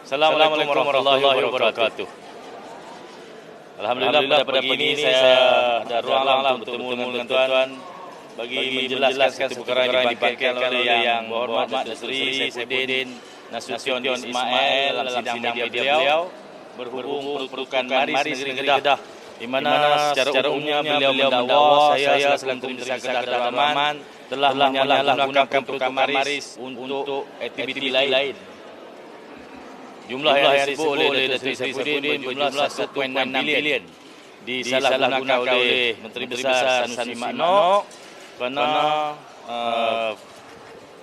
Assalamualaikum warahmatullahi wabarakatuh. Alhamdulillah pada pagi ini saya ada ruang untuk bertemu dengan tuan bagi menjelaskan perkara yang dibangkitkan oleh yang berhormat Datuk Seri Saifuddin Nasution Ismail dalam sidang media beliau berhubung peruntukan Maris Negeri Kedah, di mana secara umumnya beliau mendakwa saya selaku Menteri Kedaulatan telah menyalahgunakan peruntukan Maris untuk aktiviti lain. Jumlah yang disebut oleh Datuk Seri Saifuddin berjumlah 1.6 bilion disalahgunakan oleh Menteri Besar Sanusi Mak Nok kerana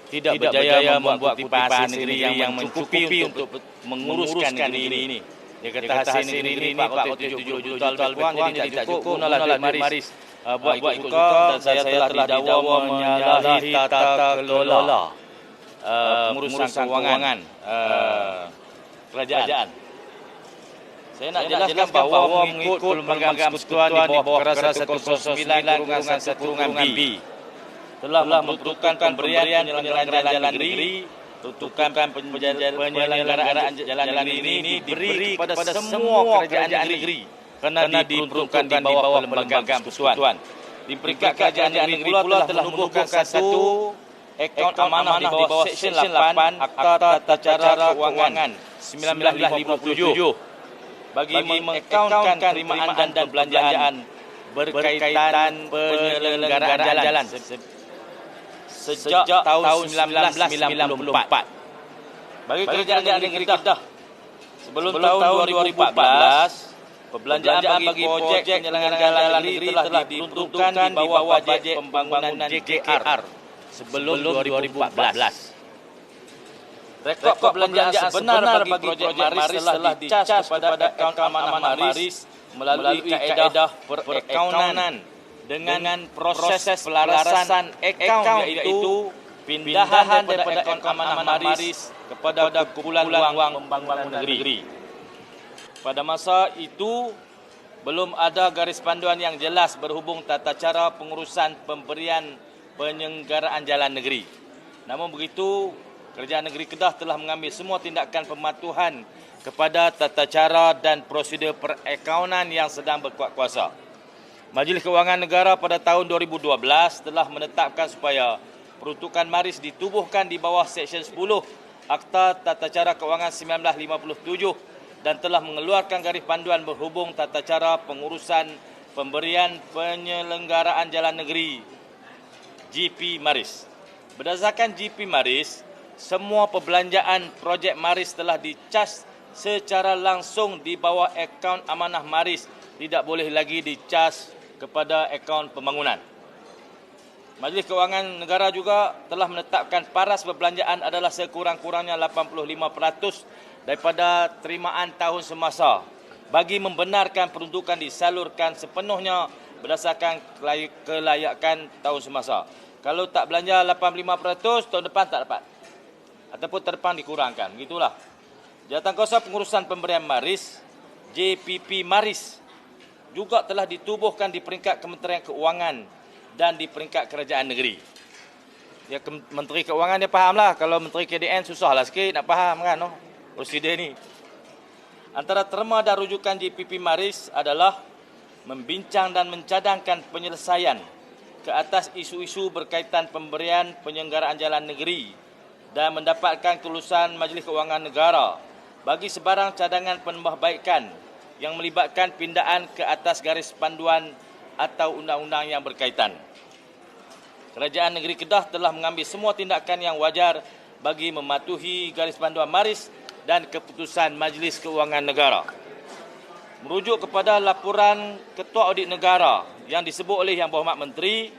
tidak berjaya membuat kutipan negeri yang mencukupi untuk menguruskan negeri ini. Dia kata hasil negeri ini 470 juta lebih kurang, jadi tak cukup. Gunalah duit Maris buat ikut hukum, dan saya telah didakwa menyalahi tata kelola pengurusan keuangan kerajaan. Saya nak jelaskan bahawa mengikut Perlembagaan Persekutuan di bawah Perkara 109/1/B telah memperuntukkan pemberian penyelenggaraan jalan negeri, peruntukan penyelenggaraan jalan negeri ini diberi kepada semua kerajaan negeri kerana diperuntukkan di bawah Perlembagaan Persekutuan. Di peringkat kerajaan negeri pula telah menubuhkan satu akaun amanah di bawah Seksyen 8 Akta Tata Cara Keuangan 1957 bagi mengakaunkan penerimaan dan perbelanjaan berkaitan penyelenggaraan jalan sejak tahun 1994. Bagi kerajaan negeri Kedah sebelum tahun 2014, perbelanjaan bagi projek penyelenggaraan jalan negeri telah diperuntukkan di bawah bajet pembangunan JKR sebelum 2014. Rekod perbelanjaan sebenar bagi projek Maris telah dicas kepada akaun amanah Maris melalui kaedah perakaunan dengan proses pelarasan akaun, iaitu pindahan daripada akaun amanah Maris kepada kumpulan wang pembangunan negeri. Pada masa itu belum ada garis panduan yang jelas berhubung tata cara pengurusan pemberian penyelenggaraan jalan negeri. Namun begitu, Kerajaan Negeri Kedah telah mengambil semua tindakan pematuhan kepada tata cara dan prosedur perakaunan yang sedang berkuat kuasa. Majlis Kewangan Negara pada tahun 2012 telah menetapkan supaya peruntukan Maris ditubuhkan di bawah Seksyen 10 Akta Tata Cara Keuangan 1957 dan telah mengeluarkan garis panduan berhubung tata cara pengurusan pemberian penyelenggaraan jalan negeri GP Maris. Berdasarkan GP Maris, semua perbelanjaan projek Maris telah dicas secara langsung di bawah akaun amanah Maris, tidak boleh lagi dicas kepada akaun pembangunan. Majlis Kewangan Negara juga telah menetapkan paras perbelanjaan adalah sekurang-kurangnya 85% daripada terimaan tahun semasa bagi membenarkan peruntukan disalurkan sepenuhnya berdasarkan kelayakan tahun semasa. Kalau tak belanja 85%, tahun depan tak dapat. Ataupun terdepan dikurangkan. Begitulah. Jawatankuasa Pengurusan Pemberian Maris, JPP Maris, juga telah ditubuhkan di peringkat Kementerian Keuangan dan di peringkat Kerajaan Negeri. Ya, Menteri Keuangan dia fahamlah. Kalau Menteri KDN susahlah sikit nak faham kan, no? Prosedur ni. Antara terma dan rujukan JPP Maris adalah membincang dan mencadangkan penyelesaian ke atas isu-isu berkaitan pemberian penyelenggaraan jalan negeri dan mendapatkan kelulusan Majlis Kewangan Negara bagi sebarang cadangan penambahbaikan yang melibatkan pindaan ke atas garis panduan atau undang-undang yang berkaitan. Kerajaan Negeri Kedah telah mengambil semua tindakan yang wajar bagi mematuhi garis panduan Maris dan keputusan Majlis Kewangan Negara. Merujuk kepada laporan Ketua Audit Negara yang disebut oleh Yang Berhormat Menteri,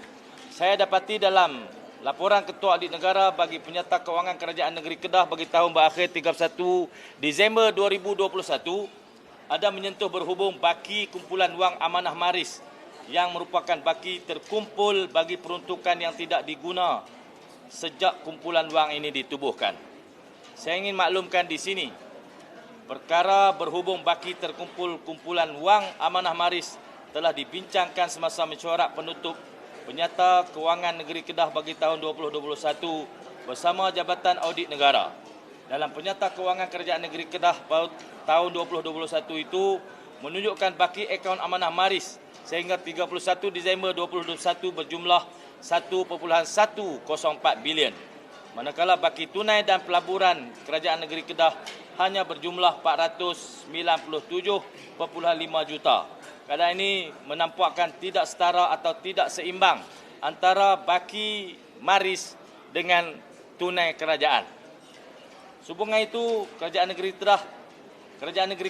saya dapati dalam laporan Ketua Audit Negara bagi Penyata Kewangan Kerajaan Negeri Kedah bagi tahun berakhir 31 Disember 2021 ada menyentuh berhubung baki kumpulan wang amanah Maris yang merupakan baki terkumpul bagi peruntukan yang tidak diguna sejak kumpulan wang ini ditubuhkan. Saya ingin maklumkan di sini, perkara berhubung baki terkumpul kumpulan wang amanah Maris telah dibincangkan semasa mesyuarat penutup Penyata Kewangan Negeri Kedah bagi tahun 2021 bersama Jabatan Audit Negara dalam Penyata Kewangan Kerajaan Negeri Kedah tahun 2021 itu menunjukkan baki akaun amanah maris sehingga 31 Disember 2021 berjumlah 1.104 bilion. Manakala baki tunai dan pelaburan Kerajaan Negeri Kedah hanya berjumlah 497.5 juta. Keadaan ini menampakkan tidak setara atau tidak seimbang antara baki maris dengan tunai kerajaan. Sehubungan itu, Kerajaan Negeri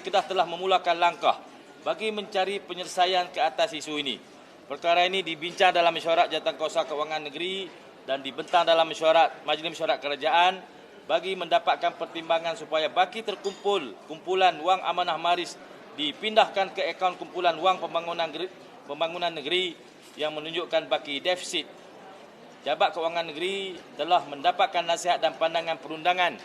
Kedah telah memulakan langkah bagi mencari penyelesaian ke atas isu ini. Perkara ini dibincang dalam Mesyuarat Jawatankuasa Kewangan Negeri dan dibentang dalam Majlis Mesyuarat Kerajaan bagi mendapatkan pertimbangan supaya baki kumpulan wang amanah maris dipindahkan ke akaun kumpulan wang pembangunan negeri yang menunjukkan baki defisit. Jabat Kewangan Negeri telah mendapatkan nasihat dan pandangan perundangan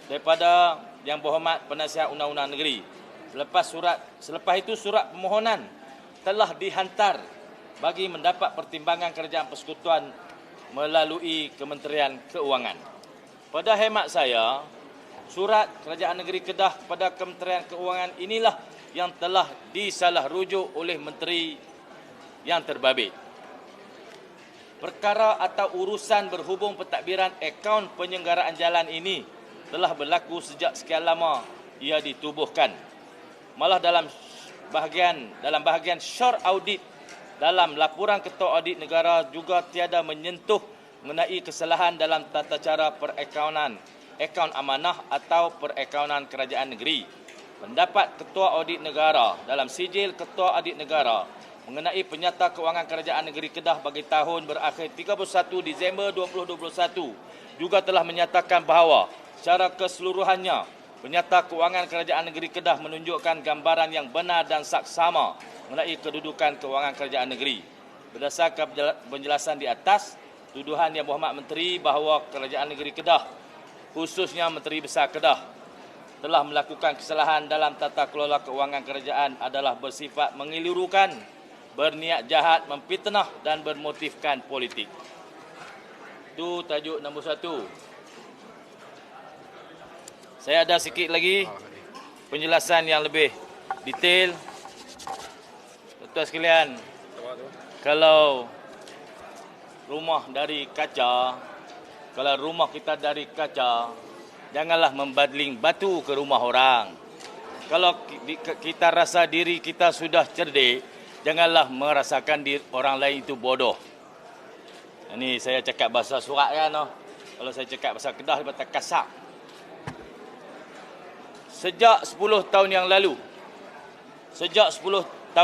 daripada Yang Berhormat Penasihat Undang-Undang Negeri. Selepas itu surat permohonan telah dihantar bagi mendapat pertimbangan Kerajaan Persekutuan melalui Kementerian Keuangan. Pada hemat saya, surat Kerajaan Negeri Kedah kepada Kementerian Keuangan inilah yang telah disalah rujuk oleh Menteri yang terbabit. Perkara atau urusan berhubung pentadbiran akaun penyelenggaraan jalan ini telah berlaku sejak sekian lama ia ditubuhkan. Malah dalam bahagian short audit dalam laporan Ketua Audit Negara juga tiada menyentuh mengenai kesalahan dalam tata cara perakaunan, akaun amanah atau perakaunan kerajaan negeri. Pendapat Ketua Audit Negara dalam sijil Ketua Audit Negara mengenai Penyata Kewangan Kerajaan Negeri Kedah bagi tahun berakhir 31 Disember 2021 juga telah menyatakan bahawa secara keseluruhannya Penyata Kewangan Kerajaan Negeri Kedah menunjukkan gambaran yang benar dan saksama mengenai kedudukan kewangan kerajaan negeri. Berdasarkan penjelasan di atas, tuduhan Yang Berhormat Menteri bahawa Kerajaan Negeri Kedah, khususnya Menteri Besar Kedah, telah melakukan kesalahan dalam tata kelola kewangan kerajaan adalah bersifat mengilurukan, berniat jahat, memfitnah dan bermotifkan politik. Itu tajuk nombor 1. Saya ada sikit lagi penjelasan yang lebih detail. Tuan sekalian, kalau rumah dari kaca, kalau rumah kita dari kaca, janganlah membadling batu ke rumah orang. Kalau kita rasa diri kita sudah cerdik, janganlah merasakan diri orang lain itu bodoh. Ini saya cakap bahasa surat kan. Kalau saya cakap bahasa Kedah, dia kata kasak. Sejak 10 tahun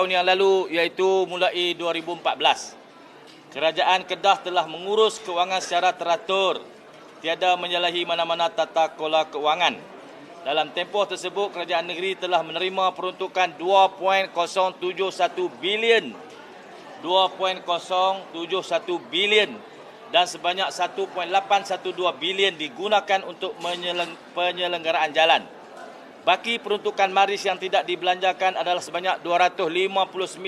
yang lalu, iaitu mulai 2014, Kerajaan Kedah telah mengurus kewangan secara teratur, tiada menyalahi mana-mana tata kelola kewangan. Dalam tempoh tersebut, Kerajaan Negeri telah menerima peruntukan 2.071 bilion dan sebanyak 1.812 bilion digunakan untuk penyelenggaraan jalan. Baki peruntukan maris yang tidak dibelanjakan adalah sebanyak 259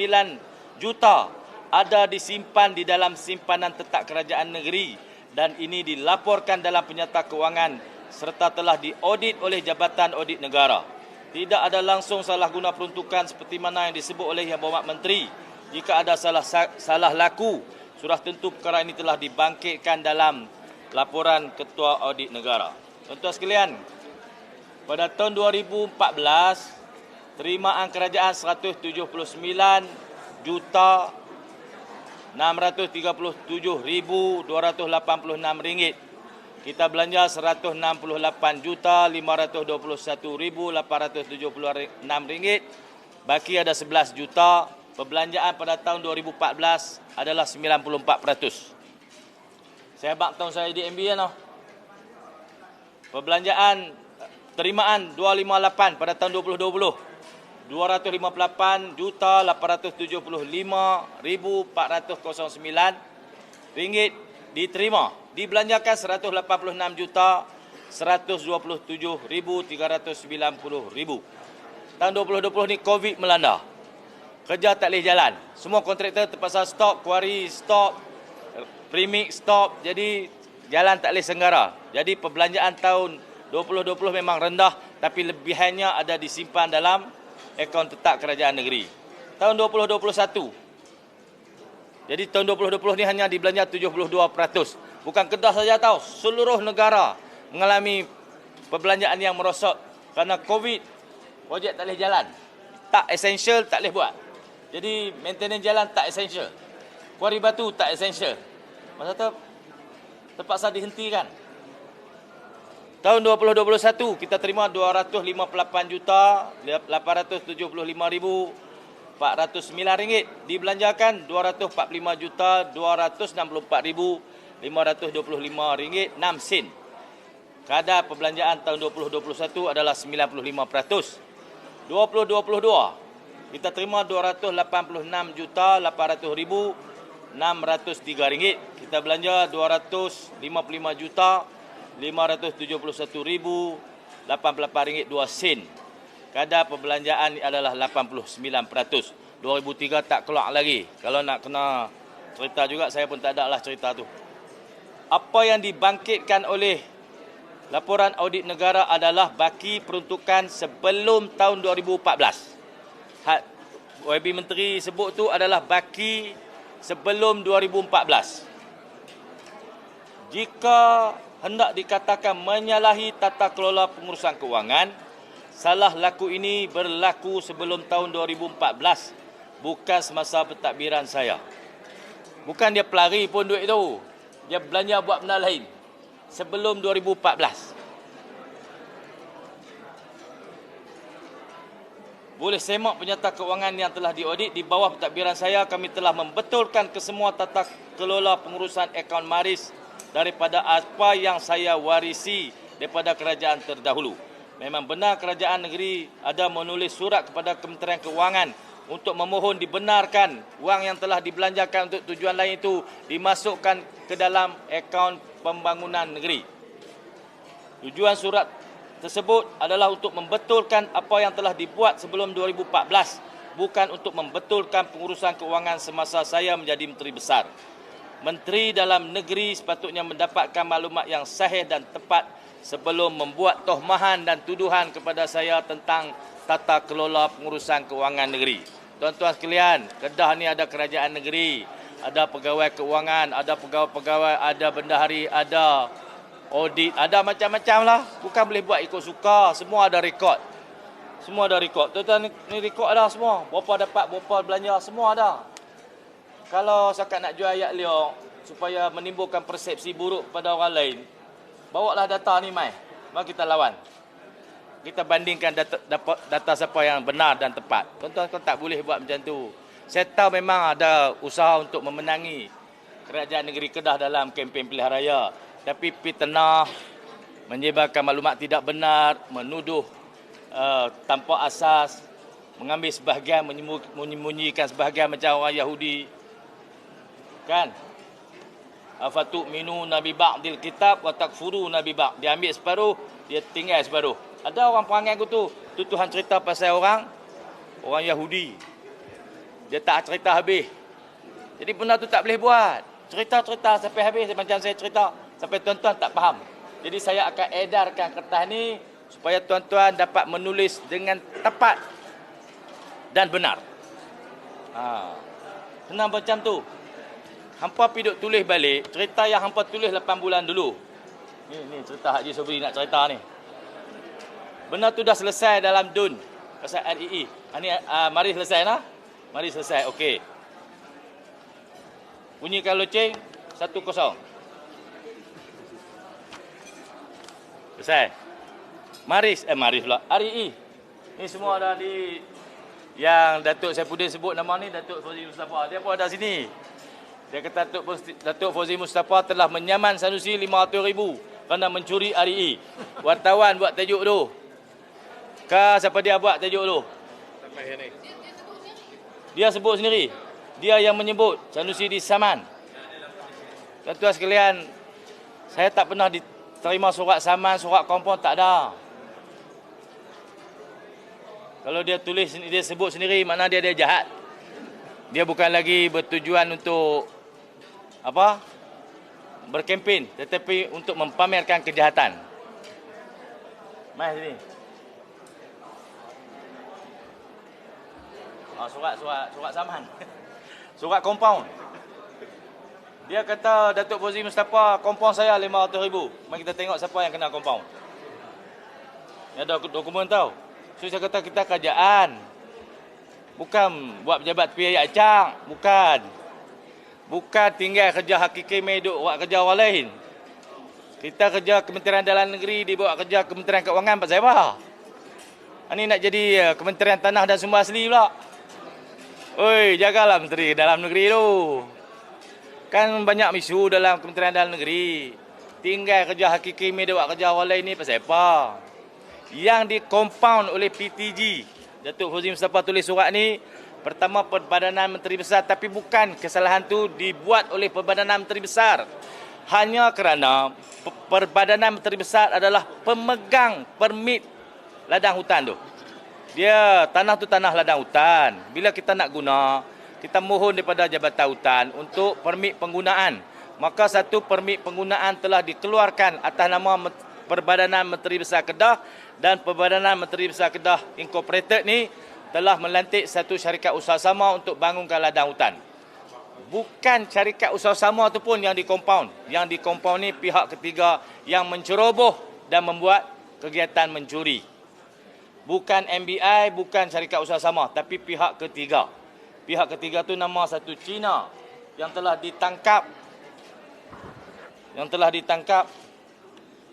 juta ada disimpan di dalam simpanan tetap kerajaan negeri dan ini dilaporkan dalam Penyata Kewangan serta telah diaudit oleh Jabatan Audit Negara. Tidak ada langsung salah guna peruntukan seperti mana yang disebut oleh Yang Berhormat Menteri. Jika ada salah laku, sudah tentu perkara ini telah dibangkitkan dalam laporan Ketua Audit Negara. Tuan-tuan sekalian, pada tahun 2014, terimaan kerajaan 179,637,286 ringgit. Kita belanja 168,521,876 ringgit. Baki ada 11 juta. Perbelanjaan pada tahun 2014 adalah 94%. Saya bak tahun saya di MB kan. Perbelanjaan terimaan 258 pada tahun 2020. 258,875,409 ringgit diterima. Dibelanjakan 186,127,390. Tahun 2020 ni COVID melanda. Kerja tak boleh jalan. Semua kontraktor terpaksa stop, kuari stop, premix stop. Jadi jalan tak boleh senggara. Jadi perbelanjaan tahun 2020 memang rendah, tapi lebihannya ada disimpan dalam akaun tetap kerajaan negeri. Tahun 2021, jadi tahun 2020 ni hanya dibelanja 72%. Bukan Kedah saja tahu, seluruh negara mengalami perbelanjaan yang merosot kerana COVID. Projek tak boleh jalan. Tak essential, tak boleh buat. Jadi maintenance jalan tak essential. Kuari batu tak essential. Masa tu terpaksa dihentikan. Tahun 2021 kita terima 258,875,409 ringgit. Dibelanjakan 245,264,525 ringgit 6 sen. Kadar perbelanjaan tahun 2021 adalah 95%. 2022 kita terima 286,800,603 ringgit. Kita belanja 255,571,088 ringgit 2 sen. Kadar perbelanjaan adalah 89%. 2003 tak keluar lagi. Kalau nak kena cerita juga, saya pun tak ada lah cerita tu. Apa yang dibangkitkan oleh laporan audit negara adalah baki peruntukan sebelum tahun 2014. YB Menteri sebut tu adalah baki sebelum 2014. Jika hendak dikatakan menyalahi tata kelola pengurusan kewangan, salah laku ini berlaku sebelum tahun 2014, bukan semasa pentadbiran saya. Bukan dia pelari pun duit tu. Dia belanja buat benda lain. Sebelum 2014. Boleh semak penyata kewangan yang telah diaudit. Di bawah pentadbiran saya, kami telah membetulkan kesemua tata kelola pengurusan akaun maris daripada apa yang saya warisi daripada kerajaan terdahulu. Memang benar kerajaan negeri ada menulis surat kepada Kementerian Kewangan untuk memohon dibenarkan wang yang telah dibelanjakan untuk tujuan lain itu dimasukkan ke dalam akaun pembangunan negeri. Tujuan surat tersebut adalah untuk membetulkan apa yang telah dibuat sebelum 2014, bukan untuk membetulkan pengurusan kewangan semasa saya menjadi Menteri Besar. Menteri Dalam Negeri sepatutnya mendapatkan maklumat yang sahih dan tepat sebelum membuat tohmahan dan tuduhan kepada saya tentang tata kelola pengurusan kewangan negeri. Tuan-tuan sekalian, Kedah ni ada kerajaan negeri, ada pegawai kewangan, ada pegawai-pegawai, ada bendahari, ada audit, ada macam-macam lah. Bukan boleh buat ikut suka, semua ada rekod. Semua ada rekod. Tuan-tuan ni rekod ada semua. Berapa dapat, berapa belanja, semua ada. Kalau sakat nak jual ayat liok supaya menimbulkan persepsi buruk pada orang lain, bawalah data ni mai. Mari kita lawan. Kita bandingkan data siapa yang benar dan tepat. Tuan-tuan tak boleh buat macam tu. Saya tahu memang ada usaha untuk memenangi kerajaan negeri Kedah dalam kempen pilihan raya. Tapi fitnah, menyebarkan maklumat tidak benar, menuduh tanpa asas, mengambil sebahagian, menyembunyikan sebahagian macam orang Yahudi. Kan? Afatu'minu nabi ba'dil kitab wa takfuru nabi ba'd. Dia ambil separuh, dia tinggal separuh. Ada orang perangai aku tu, Tuhan cerita pasal orang Yahudi. Dia tak cerita habis. Jadi benda tu tak boleh buat. Cerita-cerita sampai habis macam saya cerita, sampai tuan-tuan tak faham. Jadi saya akan edarkan kertas ni supaya tuan-tuan dapat menulis dengan tepat dan benar. Senang macam tu. Hampa pergi duk tulis balik cerita yang hampa tulis 8 bulan dulu. Ni cerita Haji Sobri nak cerita ni. Benda tu dah selesai dalam DUN pasal REE. Mari selesai nah. Mari selesai. Okey. Bunyikan loceng 1-0. Selesai. Maris pula. REE. Ni semua ada di yang Datuk Saifuddin sebut nama ni, Datuk Fauzi Mustafa. Dia pun ada sini. Dia kata Datuk Fauzi Mustafa telah menyaman Sanusi 500,000 kerana mencuri REE. Wartawan buat tajuk tu. Siapa dia buat tajuk tu? Dia sebut sendiri. Dia yang menyebut Sanusi disaman. Tuan-tuan sekalian, saya tak pernah diterima surat saman, surat kompon, tak ada. Kalau dia tulis, dia sebut sendiri, makna dia jahat. Dia bukan lagi bertujuan untuk berkempen, tetapi untuk mempamerkan kejahatan. Mai sini. Surat saman. Surat kompaun. Dia kata Datuk Fauzi Mustafa, kompaun saya 500,000. Mari kita tengok siapa yang kena kompaun. Ni ada dokumen tau. So saya kata kita kerajaan. Bukan buat pejabat PIA acak, bukan. Bukan tinggal kerja hakiki duk buat kerja orang lain. Kita kerja Kementerian Dalam Negeri dibawa kerja Kementerian Keuangan Pak Zaibah. Ini nak jadi Kementerian Tanah dan Sumber Asli pula. Oi, jagalah Menteri Dalam Negeri tu. Kan banyak isu dalam Kementerian Dalam Negeri. Tinggal kerja hakiki duk buat kerja orang lain ni pasal apa? Yang dikompaun oleh PTG. Datuk Fauzi Mustafa tulis surat ni, pertama Perbadanan Menteri Besar, tapi bukan kesalahan tu dibuat oleh Perbadanan Menteri Besar. Hanya kerana Perbadanan Menteri Besar adalah pemegang permit ladang hutan tu. Dia tanah tu tanah ladang hutan. Bila kita nak guna, kita mohon daripada Jabatan Hutan untuk permit penggunaan. Maka satu permit penggunaan telah dikeluarkan atas nama Perbadanan Menteri Besar Kedah, dan Perbadanan Menteri Besar Kedah Incorporated ni telah melantik satu syarikat usaha sama untuk bangunkan ladang hutan. Bukan syarikat usaha sama tu pun yang dikompaun. Yang dikompaun ni pihak ketiga yang menceroboh dan membuat kegiatan mencuri. Bukan MBI, bukan syarikat usaha sama, tapi pihak ketiga. Pihak ketiga tu nama satu Cina yang telah ditangkap.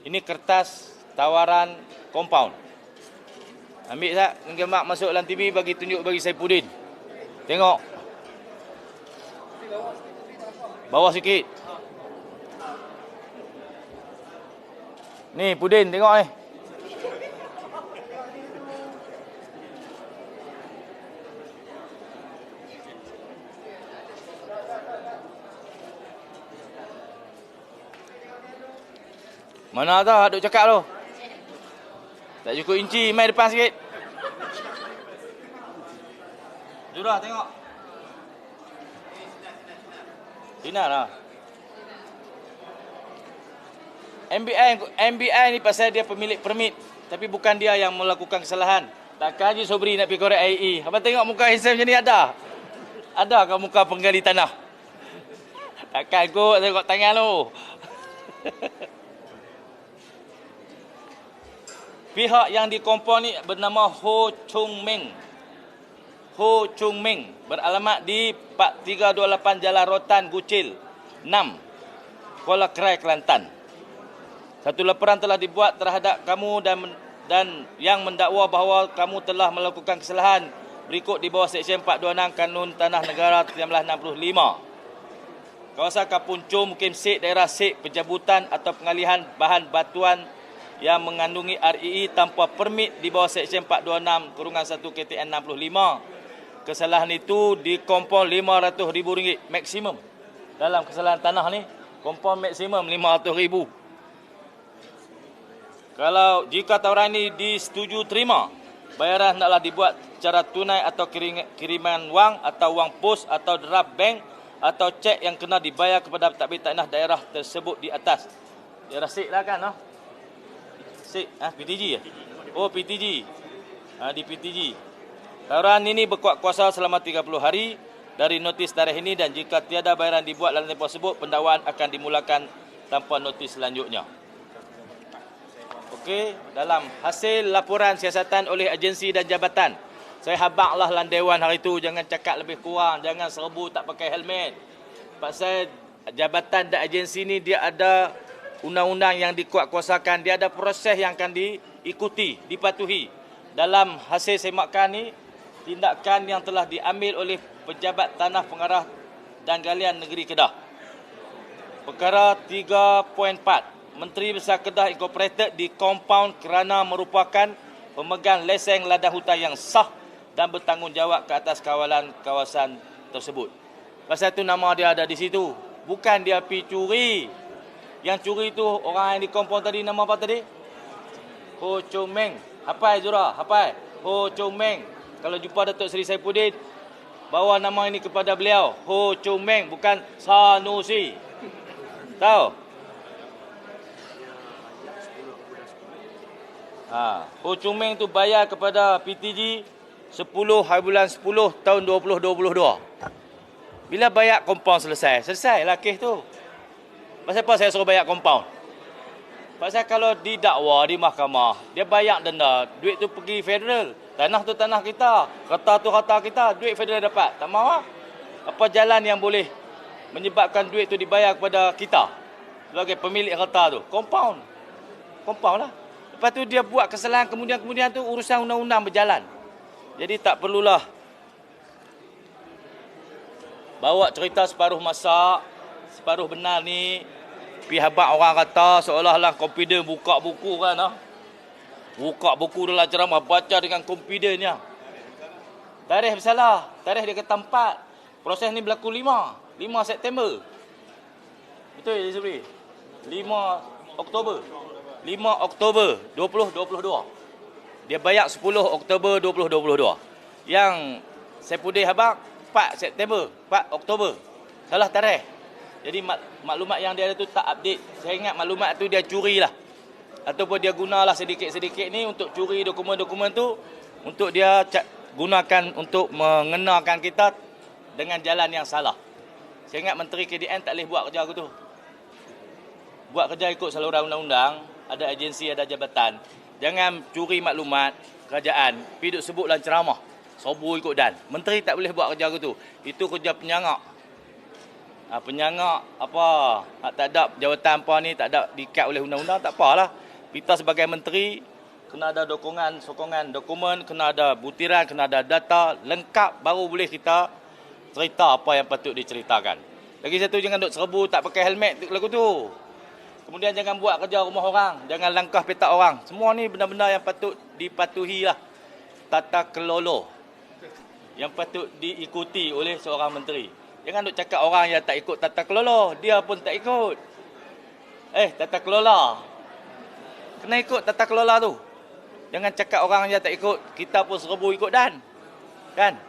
Ini kertas tawaran kompaun. Ambil tak, ngemak masuk dalam TV, bagi tunjuk bagi Saifuddin. Tengok. Bawah sikit. Ni Pudin, tengok ni. Mana dah duk cakap tu? Tak cukup inci, mai depan sikit. Jurah tengok. Sinar lah. MBI ni pasal dia pemilik permit, tapi bukan dia yang melakukan kesalahan. Takkan Haji Sobri nak pergi korek IE. Abang tengok muka handsome macam ni ada? Ada ke muka penggali tanah? Takkan kot tengok tangan tu. Pihak yang dikompaun ni bernama Ho Chung Meng. Ho Chung Meng beralamat di 4328 Jalan Rotan Gucil 6, Kuala Krai, Kelantan. Satu laporan telah dibuat terhadap kamu dan yang mendakwa bahawa kamu telah melakukan kesalahan berikut di bawah Seksyen 426 Kanun Tanah Negara 1965. Kawasan Kapuncu, Mukim Sik, daerah Sik, pencabutan atau pengalihan bahan batuan yang mengandungi REE tanpa permit di bawah Seksyen 426/1 KTN 65. Kesalahan itu dikompaun RM500,000 maksimum. Dalam kesalahan tanah ni, kompaun maksimum RM500,000. Kalau jika tawaran ini disetujui terima, bayaran hendaklah dibuat secara tunai atau kiriman wang atau wang pos atau draft bank atau cek yang kena dibayar kepada pentadbir tanah daerah tersebut di atas. Daerah Sik lah kan? Sik, PTG ya? Oh, PTG. Di PTG. Tawaran ini berkuat kuasa selama 30 hari dari notis tarikh ini, dan jika tiada bayaran dibuat dalam tempoh tersebut, pendakwaan akan dimulakan tanpa notis selanjutnya. Okey, dalam hasil laporan siasatan oleh agensi dan jabatan, saya habaklah dalam dewan hari itu, jangan cakap lebih kurang, jangan serbu tak pakai helmet. Pasal jabatan dan agensi ni dia ada undang-undang yang dikuatkuasakan, dia ada proses yang akan diikuti, dipatuhi. Dalam hasil semakan ni, tindakan yang telah diambil oleh Pejabat Tanah Pengarah dan Galian Negeri Kedah. Perkara 3.4, Menteri Besar Kedah Incorporated dikompaun kerana merupakan pemegang lesen ladang hutan yang sah dan bertanggungjawab ke atas kawalan kawasan tersebut. Pasal tu nama dia ada di situ. Bukan dia pergi curi. Yang curi tu orang yang dikompaun tadi, nama apa tadi? Ho Chung Meng. Hafal Zura, hafal. Ho Chung Meng. Kalau jumpa Datuk Seri Saifuddin, bawa nama ini kepada beliau. Ho Chung Meng, bukan Sanusi. Tahu? Ho Chung Meng tu bayar kepada PTG 10/10 tahun 2022. Bila bayar kompaun selesailah kes tu. Pasal apa saya suruh bayar kompaun? Pasal kalau didakwa di mahkamah, dia bayar denda, duit tu pergi federal. Tanah tu tanah kita, kata tu kata kita, duit federal dapat. Tak mahu lah. Apa jalan yang boleh menyebabkan duit tu dibayar kepada kita sebagai pemilik harta tu? Kompaun lah. Lepas tu dia buat kesalahan, kemudian tu urusan undang-undang berjalan. Jadi tak perlulah bawa cerita separuh masak, separuh benar ni. Pihak orang kata seolah-olah confident buka buku kan. Buka buku dalam ceramah, baca dengan confidentnya. Tarikh bersalah. Tarikh dia kata 4. Proses ni berlaku 5 September. Betul ya, Zubri? 5 Oktober 2022. Dia bayar 10 Oktober 2022. Yang Saifuddin Habaq 4 Oktober. Salah tarikh. Jadi maklumat yang dia ada tu tak update. Saya ingat maklumat tu dia curilah. Ataupun dia gunalah sedikit-sedikit ni untuk curi dokumen-dokumen tu. Untuk dia gunakan untuk mengenakan kita dengan jalan yang salah. Saya ingat Menteri KDN tak boleh buat kerja aku tu. Buat kerja ikut saluran undang-undang. Ada agensi, ada jabatan. Jangan curi maklumat kerajaan. Pergi duk sebut dalam ceramah. Sobur ikut dan. Menteri tak boleh buat kerja aku tu. Itu kerja penyangak. Penyangak apa, tak ada jawatan apa ni, tak ada diikat oleh undang-undang, tak apalah. Kita sebagai menteri kena ada sokongan dokumen, kena ada butiran, kena ada data lengkap, baru boleh kita cerita apa yang patut diceritakan. Lagi satu, jangan duk serbu tak pakai helmet lagu tu. Kemudian jangan buat kerja rumah orang, jangan langkah petak orang. Semua ni benda-benda yang patut dipatuhi lah. Tata kelola yang patut diikuti oleh seorang menteri. Jangan duk cakap orang yang tak ikut tata kelola. Dia pun tak ikut. Tata kelola. Kena ikut tata kelola tu. Jangan cakap orang yang tak ikut. Kita pun serbu ikut dan. Kan?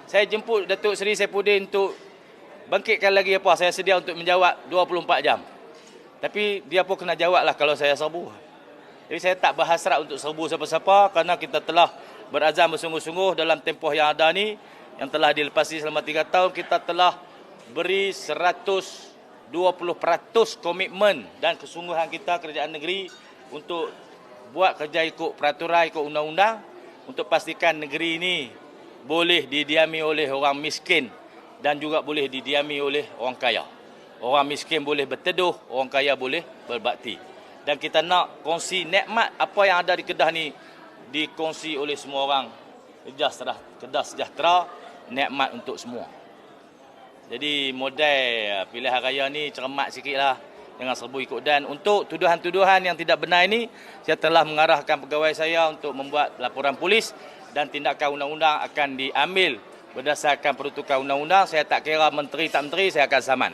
Saya jemput Datuk Seri Saifuddin untuk bangkitkan lagi apa. Saya sedia untuk menjawab 24 jam. Tapi dia pun kena jawab lah kalau saya serbu. Jadi saya tak berhasrat untuk serbu siapa-siapa. Kerana kita telah berazam bersungguh-sungguh dalam tempoh yang ada ni. Yang telah dilepasi selama 3 tahun, kita telah beri 120% komitmen dan kesungguhan kita kerajaan negeri untuk buat kerja ikut peraturan, ikut undang-undang, untuk pastikan negeri ini boleh didiami oleh orang miskin dan juga boleh didiami oleh orang kaya. Orang miskin boleh berteduh, orang kaya boleh berbakti. Dan kita nak kongsi nikmat apa yang ada di Kedah ni dikongsi oleh semua orang. Kedah sejahtera, nikmat untuk semua. Jadi model pilihan raya ni cermat sikitlah, jangan serbu ikut dan. Untuk tuduhan-tuduhan yang tidak benar ini, saya telah mengarahkan pegawai saya untuk membuat laporan polis dan tindakan undang-undang akan diambil berdasarkan peruntukan undang-undang. Saya tak kira menteri tak menteri, saya akan saman.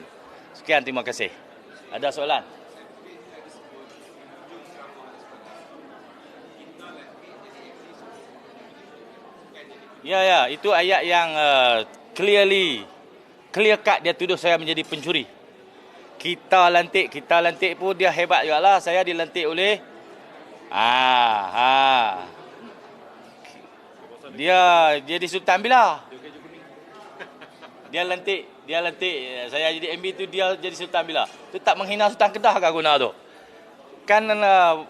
Sekian, terima kasih. Ada soalan? Ya, itu ayat yang clear cut dia tuduh saya menjadi pencuri. Kita lantik pun dia hebat jugalah. Saya dilantik oleh dia jadi Sultan Bila. Dia lantik saya jadi MB tu, dia jadi Sultan Bila. Tu tak menghina Sultan Kedah ke guna tu? Kan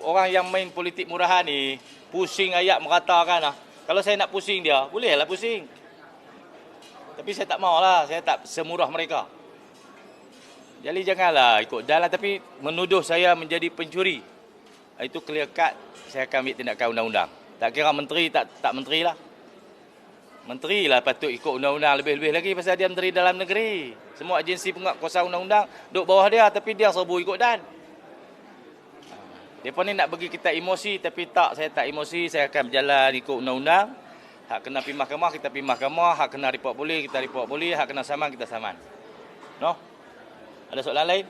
orang yang main politik murahan ni pusing ayat meratakan lah. Kalau saya nak pusing dia, bolehlah pusing. Tapi saya tak maulah, saya tak semurah mereka. Jadi janganlah ikut jalan, tapi menuduh saya menjadi pencuri. Itu clear cut, saya akan ambil tindakan undang-undang. Tak kira menteri, tak menteri lah. Menteri lah patut ikut undang-undang lebih-lebih lagi pasal dia menteri dalam negeri. Semua agensi penguatkuasa undang-undang duduk bawah dia, tapi dia serbu ikut dan. Dia pun ni nak bagi kita emosi, tapi tak, saya tak emosi, saya akan berjalan ikut undang-undang. Hak kena pergi mahkamah, kita pergi mahkamah. Hak kena report polis, kita report polis. Hak kena saman, kita saman. No? Ada soalan lain?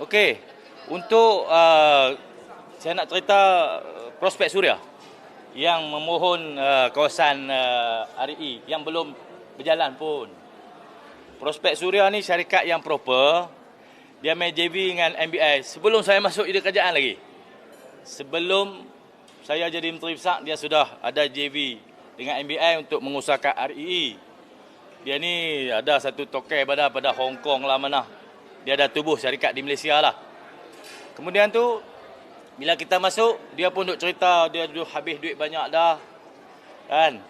Okey. Untuk saya nak cerita prospek Suria yang memohon kawasan RE yang belum berjalan pun. Prospek Suria ni syarikat yang proper, Dia main JV dengan MBI. Sebelum saya masuk ide kerajaan lagi. Sebelum saya jadi Menteri Besar, dia sudah ada JV dengan MBI untuk mengusahakan REE. Dia ni ada satu tokai pada Hong Kong lah mana. Dia ada tubuh syarikat di Malaysia lah. Kemudian tu, bila kita masuk, dia pun duk cerita, dia duk habis duit banyak dah. Kan?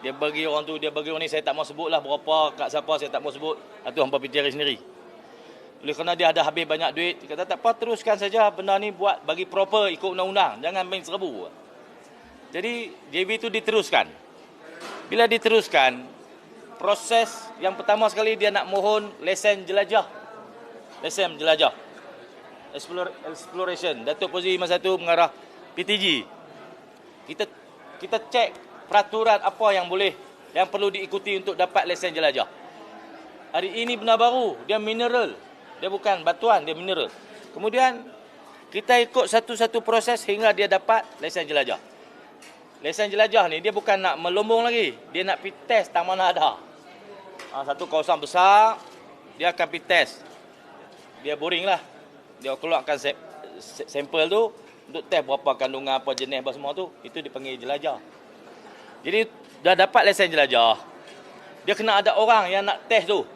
Dia bagi orang tu, dia bagi orang ni, saya tak mau sebut lah berapa, kat siapa saya tak mau sebut. Itu hampa pergi cari sendiri. Oleh kerana dia ada habis banyak duit, dia kata tak apa, teruskan saja benda ni buat bagi proper ikut undang-undang. Jangan main serbu. Jadi JV itu diteruskan. Bila diteruskan, proses yang pertama sekali dia nak mohon lesen jelajah. Lesen jelajah. Exploration. Datuk Pozi masa tu mengarah PTG. Kita cek peraturan apa yang boleh, yang perlu diikuti untuk dapat lesen jelajah. Hari ini benar baru, dia mineral. Dia bukan batuan, dia mineral. Kemudian kita ikut satu-satu proses hingga dia dapat lesen jelajah. Lesen jelajah ni dia bukan nak melombong lagi, dia nak pergi test tang mana ada. Satu kawasan besar, dia akan pergi test. Dia boring lah. Dia keluarkan sampel tu untuk test berapa kandungan, apa jenis, apa semua tu. Itu dipanggil jelajah. Jadi dah dapat lesen jelajah. Dia kena ada orang yang nak test tu.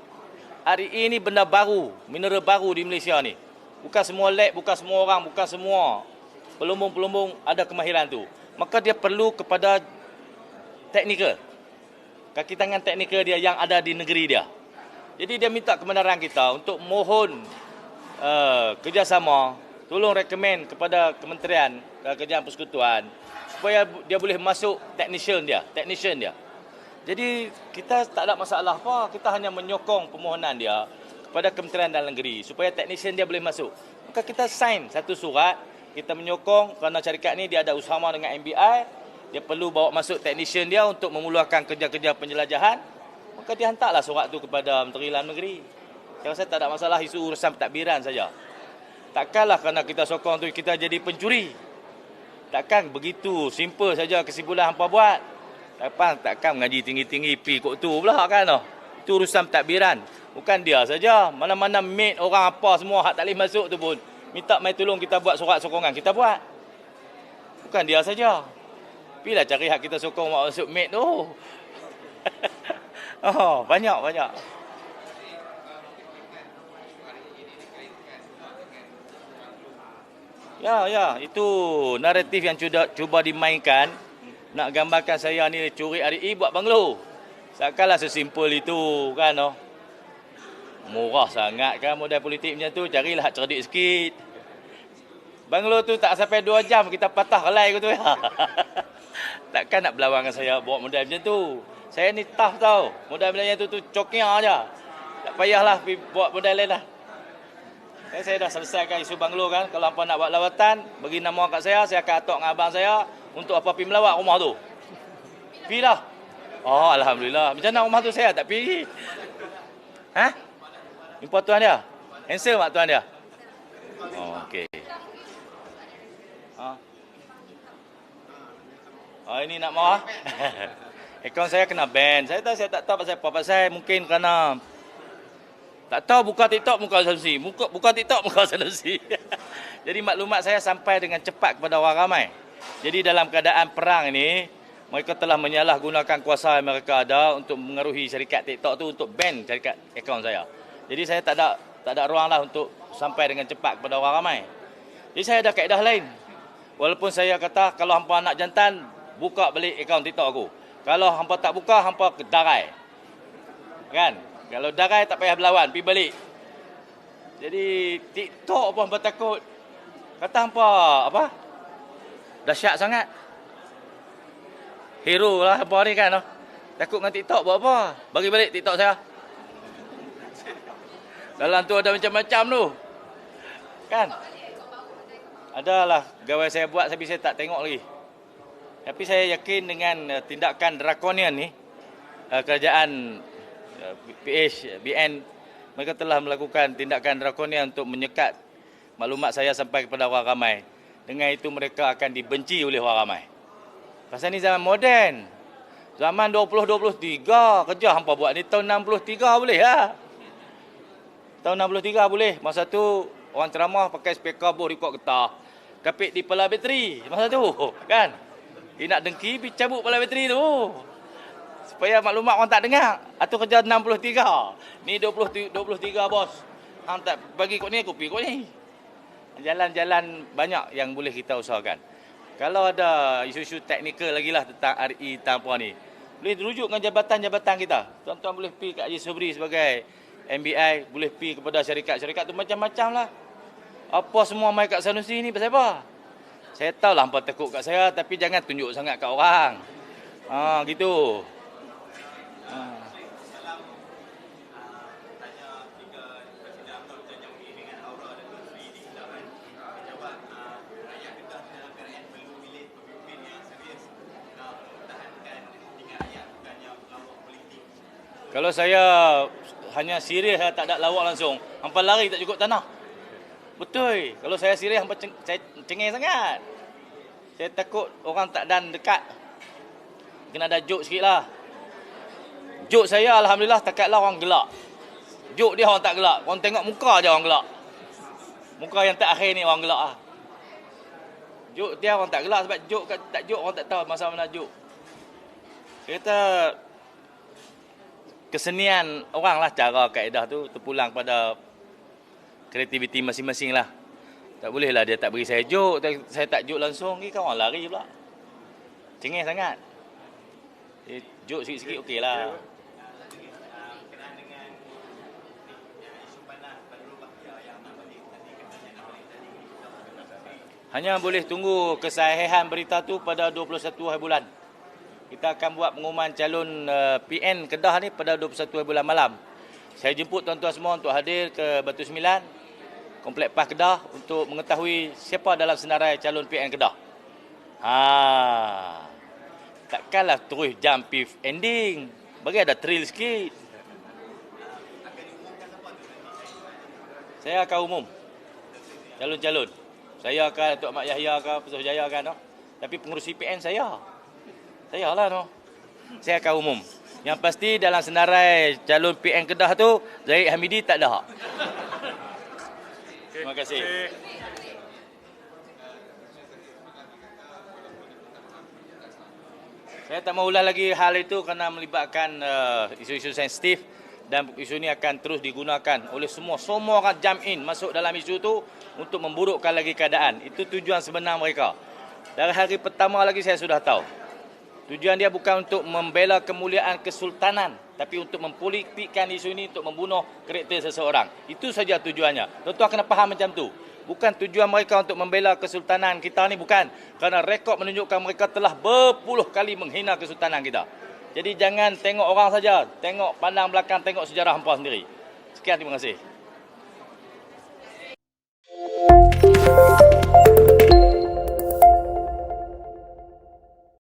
Hari ini benda baru, mineral baru di Malaysia ni. Bukan semua lab, bukan semua orang, bukan semua pelumbung-pelumbung ada kemahiran tu. Maka dia perlu kepada teknikal. Kaki tangan teknikal dia yang ada di negeri dia. Jadi dia minta kebenaran kita untuk mohon kerjasama, tolong rekomen kepada Kementerian Kerajaan Persekutuan supaya dia boleh masuk technician dia. Jadi kita tak ada masalah apa, kita hanya menyokong permohonan dia kepada Kementerian Dalam Negeri supaya technician dia boleh masuk. Maka kita sign satu surat, kita menyokong kerana syarikat ni dia ada usaha dengan MBI, dia perlu bawa masuk technician dia untuk memulakan kerja-kerja penjelajahan. Maka dia hantarlah surat tu kepada Menteri Dalam Negeri. Saya rasa tak ada masalah, isu urusan pentadbiran saja. Takkanlah kerana kita sokong tu kita jadi pencuri. Takkan begitu simple saja kesimpulan hampa buat. Takkan mengaji tinggi-tinggi pi kok tu pula kan. Itu urusan pentadbiran. Bukan dia saja. Mana-mana mate orang apa semua hak tak boleh masuk tu pun minta mai tolong kita buat surat sokongan, kita buat. Bukan dia saja. Pilah cari hak kita sokong masuk mate tu. Banyak. Ya, itu naratif yang cuba dimainkan. Nak gambarkan saya ni curi RE buat banglo. Seakanlah sesimpel itu kan. Murah sangat kan modal politik macam tu. Carilah hak cerdik sikit. Banglo tu tak sampai 2 jam kita patah relai ke tu ya. Takkan nak berlawan dengan saya bawa modal macam tu. Saya ni tough tau. Modal Melayu tu coknya aja. Tak payahlah buat modal lain lah. Saya dah selesaikan isu banglo kan. Kalau hampa nak buat lawatan, bagi nama kat saya akan atok dengan abang saya untuk apa pergi melawat rumah tu. Pergi lah. Alhamdulillah. Macam mana rumah tu saya tak pergi. Import tuan dia? Handsome tak tuan dia? Okey. Ini nak marah. Akaun saya kena ban. Saya tak tahu pasal apa. Pasal mungkin kerana tak tahu buka TikTok muka Sanusi. Buka TikTok muka Sanusi. Jadi maklumat saya sampai dengan cepat kepada orang ramai. Jadi dalam keadaan perang ini, mereka telah menyalahgunakan kuasa yang mereka ada untuk mengaruhi syarikat TikTok tu untuk ban syarikat akaun saya. Jadi saya tak ada ruang lah untuk sampai dengan cepat kepada orang ramai. Jadi saya ada kaedah lain. Walaupun saya kata kalau hampa nak jantan, buka balik akaun TikTok aku. Kalau hampa tak buka, hampa darai. Kan? Kalau darai tak payah berlawan, pergi balik. Jadi TikTok pun hampa takut. Kata hampa apa? Dahsyat sangat. Hero lah hampa ni kan. Takut dengan TikTok buat apa? Bagi balik TikTok saya. Dalam tu ada macam-macam tu. Kan? Adalah gawai saya buat tapi saya tak tengok lagi. Tapi saya yakin dengan tindakan drakonian ni, kerajaan PH, BN, mereka telah melakukan tindakan drakonian untuk menyekat maklumat saya sampai kepada orang ramai. Dengan itu mereka akan dibenci oleh orang ramai. Pasal ni zaman moden. Zaman 2023 kerja hampa buat ni tahun 63 boleh lah. Tahun 63 boleh. Masa tu orang ceramah pakai speaker boh rekod getah. Kapit di pala bateri masa tu kan. Dia nak dengki pergi cabut pala bateri tu. Supaya maklumat orang tak dengar. Atau kerja 63. Ni 23 bos. Hang tak bagi kod ni, aku pergi kod ni. Jalan-jalan banyak yang boleh kita usahakan. Kalau ada isu-isu teknikal lagi lah tentang RE tanpa ni, boleh dirujuk dengan jabatan-jabatan kita. Tuan-tuan boleh pergi ke Haji Sobri sebagai MBI, boleh pergi kepada syarikat-syarikat tu macam-macam lah. Apa semua mai kat Sanusi ni pasal apa? Saya tahu lah hampa tekuk kat saya, tapi jangan tunjuk sangat kat orang. Gitu. Kalau saya hanya serius, saya tak ada lawak langsung, hampa lari tak cukup tanah. Betul. Kalau saya serius, hampa saya cengeng sangat. Saya takut orang tak dan dekat. Kena ada joke sikit lah. Joke saya Alhamdulillah takatlah orang gelak. Joke dia orang tak gelak. Orang tengok muka je orang gelak. Muka yang tak akhir ni orang gelak lah. Joke dia orang tak gelak sebab joke tak joke orang tak tahu masa mana joke. Saya kata kesenian orang lah, cara kaedah tu terpulang pada kreativiti masing-masing lah. Tak boleh lah dia tak beri saya joke, saya tak joke langsung, ni kan orang lari pula. Cengeng sangat. Joke sikit-sikit okey lah. Hanya boleh tunggu kesahihan berita tu pada 21 hari bulan. Kita akan buat pengumuman calon PN Kedah ni pada 21 hari bulan malam. Saya jemput tuan-tuan semua untuk hadir ke Batu Sembilan, Komplek PAS Kedah untuk mengetahui siapa dalam senarai calon PN Kedah. Takkanlah terus jump ending. Bagi ada thrill sikit. Saya akan umum calon-calon. Saya akan Datuk Ahmad Yahya ke, Pesut Jaya kan. Tapi pengurusi PN saya. Saya lah no. Saya akan umum. Yang pasti dalam senarai calon PN Kedah tu Zahid Hamidi tak ada hak. Terima kasih. Saya tak mau ulas lagi hal itu kerana melibatkan isu-isu sensitif dan isu ini akan terus digunakan oleh semua orang jump in masuk dalam isu itu untuk memburukkan lagi keadaan. Itu tujuan sebenar mereka. Dari hari pertama lagi saya sudah tahu. Tujuan dia bukan untuk membela kemuliaan kesultanan, tapi untuk mempolitikkan isu ini untuk membunuh karakter seseorang. Itu saja tujuannya. Tuan-tuan kena faham macam tu. Bukan tujuan mereka untuk membela kesultanan kita ni, bukan. Kerana rekod menunjukkan mereka telah berpuluh kali menghina kesultanan kita. Jadi jangan tengok orang saja. Tengok pandang belakang, tengok sejarah hampa sendiri. Sekian, terima kasih.